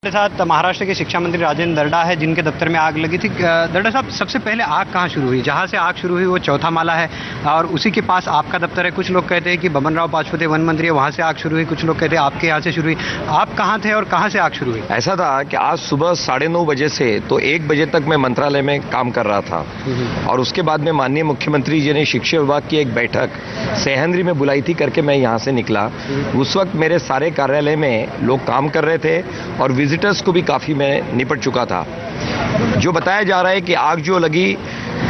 मेरे साथ महाराष्ट्र के शिक्षा मंत्री राजेंद्र दर्डा है, जिनके दफ्तर में आग लगी थी। दर्डा साहब, सबसे पहले आग कहाँ शुरू हुई? जहाँ से आग शुरू हुई वो चौथा माला है और उसी के पास आपका दफ्तर है। कुछ लोग कहते हैं कि बबन राव पाचपुते वन मंत्री है, वहाँ से आग शुरू हुई। कुछ लोग कहते हैं आपके यहाँ से शुरू हुई। आप कहाँ थे और कहाँ से आग शुरू हुई? ऐसा था कि आज सुबह 9:30 बजे से तो 1 बजे तक मैं मंत्रालय में काम कर रहा था और उसके बाद में माननीय मुख्यमंत्री जी ने शिक्षा विभाग की एक बैठक सैहंद्री में बुलाई थी करके मैं यहाँ से निकला। उस वक्त मेरे सारे कार्यालय में लोग काम कर रहे थे और विजिटर्स को भी काफी मैं निपट चुका था। जो बताया जा रहा है कि आग जो लगी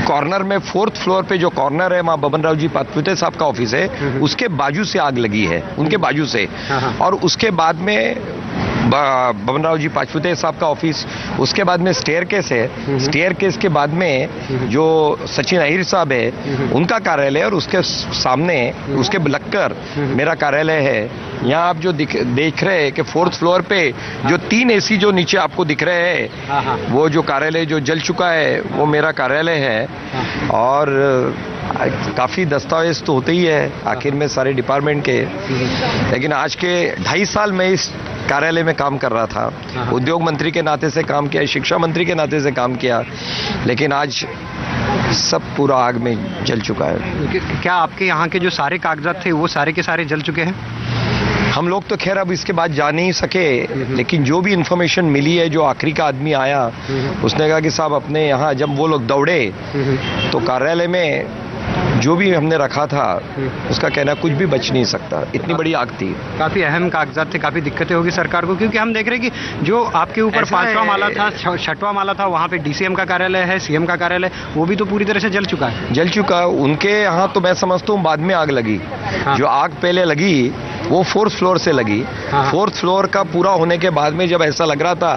कॉर्नर में 4th फ्लोर पे जो कॉर्नर है वहाँ बबन राव जी पाचपुते साहब का ऑफिस है, उसके बाजू से आग लगी है, उनके बाजू से। और उसके बाद में बबन राव जी पाचपुते साहब का ऑफिस, उसके बाद में स्टेयरकेस है, स्टेयरकेस के बाद में जो सचिन अहिर साहब है उनका कार्यालय और उसके सामने उसके लगकर मेरा कार्यालय है। यहाँ आप जो देख रहे हैं कि 4th फ्लोर पे जो 3 एसी जो नीचे आपको दिख रहे हैं, वो जो कार्यालय जो जल चुका है वो मेरा कार्यालय है। और काफी दस्तावेज तो होते ही है आखिर में सारे डिपार्टमेंट के, लेकिन आज के 2.5 साल में इस कार्यालय में काम कर रहा था। उद्योग मंत्री के नाते से काम किया, शिक्षा मंत्री के नाते से काम किया, लेकिन आज सब पूरा आग में जल चुका है। क्या आपके यहाँ के जो सारे कागजात थे वो सारे के सारे जल चुके हैं? हम लोग तो खैर अब इसके बाद जा नहीं सके, लेकिन जो भी इंफॉर्मेशन मिली है, जो आखिरी का आदमी आया उसने कहा कि साहब अपने यहाँ जब वो लोग दौड़े तो कार्यालय में जो भी हमने रखा था उसका कहना कुछ भी बच नहीं सकता, इतनी बड़ी आग थी। काफी अहम कागजात थे, काफी दिक्कतें होगी सरकार को, क्योंकि हम देख रहे हैं कि जो आपके ऊपर 5वां माला था, 6वां माला था, वहाँ पे डीसीएम का कार्यालय है, सीएम का कार्यालय, वो भी तो पूरी तरह से जल चुका है। जल चुका। उनके यहाँ तो मैं समझता हूँ बाद में आग लगी। जो आग पहले लगी वो 4th फ्लोर से लगी। 4th फ्लोर का पूरा होने के बाद में जब ऐसा लग रहा था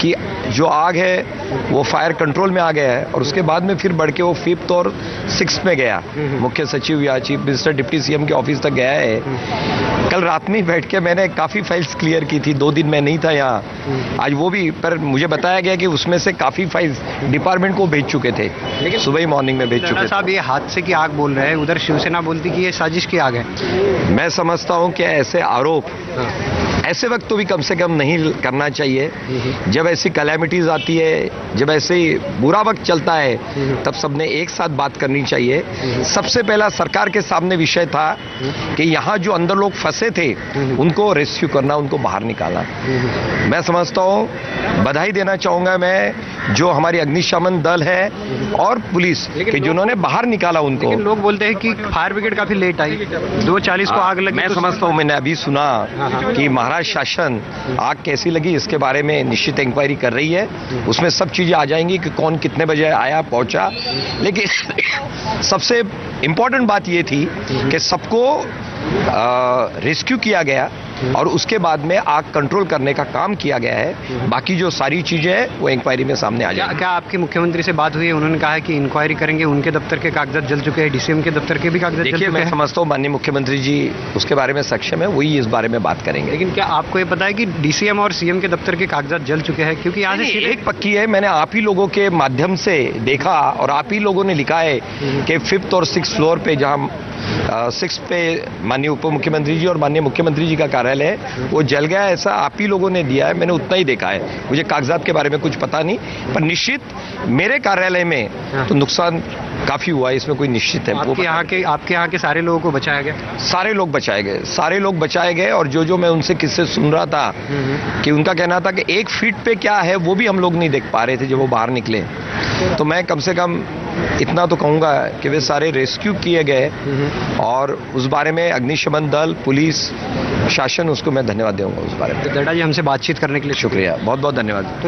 कि जो आग है वो फायर कंट्रोल में आ गया है, और उसके बाद में फिर बढ़ के वो 5th और 6th में गया। मुख्य सचिव या चीफ मिनिस्टर डिप्टी सीएम के ऑफिस तक गया है। कल रात में बैठ के मैंने काफी फाइल्स क्लियर की थी, 2 दिन मैं नहीं था यहाँ, आज वो भी, पर मुझे बताया गया कि उसमें से काफी फाइल्स डिपार्टमेंट को भेज चुके थे, लेकिन सुबह ही मॉर्निंग में भेज चुके थे। साहब, ये हादसे की आग बोल रहे हैं, उधर शिवसेना बोलती कि ये साजिश की आग है। मैं समझता हूँ कि ऐसे आरोप ऐसे वक्त तो भी कम से कम नहीं करना चाहिए। जब ऐसी कैलेमिटीज आती है, जब ऐसे बुरा वक्त चलता है, तब सबने एक साथ बात करनी चाहिए। सबसे पहला सरकार के सामने विषय था कि यहाँ जो अंदर लोग फंसे थे उनको रेस्क्यू करना, उनको बाहर निकालना। मैं समझता हूँ, बधाई देना चाहूंगा मैं जो हमारी अग्निशमन दल है और पुलिस कि जिन्होंने बाहर निकाला उनको। लेकिन लोग बोलते हैं कि फायर ब्रिगेड काफी लेट आई, 2:40 को आग लगी। मैं समझता हूँ, मैंने अभी सुना कि महाराष्ट्र शासन आग कैसी लगी इसके बारे में निश्चित इंक्वायरी कर रही है। उसमें सब चीजें आ जाएंगी कि कौन कितने बजे आया पहुंचा। लेकिन सबसे इंपॉर्टेंट बात यह थी कि सबको रेस्क्यू किया गया और उसके बाद में आग कंट्रोल करने का काम किया गया है। बाकी जो सारी चीजें हैं वो इंक्वायरी में सामने आ जाएगी। क्या आपके मुख्यमंत्री से बात हुई है? उन्होंने कहा है कि इंक्वायरी करेंगे, उनके दफ्तर के कागजात जल चुके हैं, डीसीएम के दफ्तर के भी कागजात जल चुके हैं। मैं समझता हूँ माननीय मुख्यमंत्री जी उसके बारे में सक्षम है, वही इस बारे में बात करेंगे। लेकिन क्या आपको ये पता है कि डीसीएम और सीएम के दफ्तर के कागजात जल चुके हैं? क्योंकि यहाँ से एक पक्की है, मैंने आप ही लोगों के माध्यम से देखा और आप ही लोगों ने लिखा है कि 5th और 6th फ्लोर पे जहाँ 6 पे माननीय उप मुख्यमंत्री जी और माननीय मुख्यमंत्री जी का कार्यालय है वो जल गया, ऐसा आप ही लोगों ने दिया है। मैंने उतना ही देखा है, मुझे कागजात के बारे में कुछ पता नहीं, पर निश्चित मेरे कार्यालय में तो नुकसान काफी हुआ है, इसमें कोई निश्चित है। आपके यहाँ के सारे लोगों को बचाया गया? सारे लोग बचाए गए, सारे लोग बचाए गए। और जो मैं उनसे किससे सुन रहा था कि उनका कहना था कि 1 फीट पे क्या है वो भी हम लोग नहीं देख पा रहे थे जब वो बाहर निकले। तो मैं कम से कम इतना तो कहूंगा कि वे सारे रेस्क्यू किए गए और उस बारे में अग्निशमन दल, पुलिस, शासन, उसको मैं धन्यवाद दूंगा उस बारे में। दर्डा जी, हमसे बातचीत करने के लिए शुक्रिया, बहुत बहुत धन्यवाद।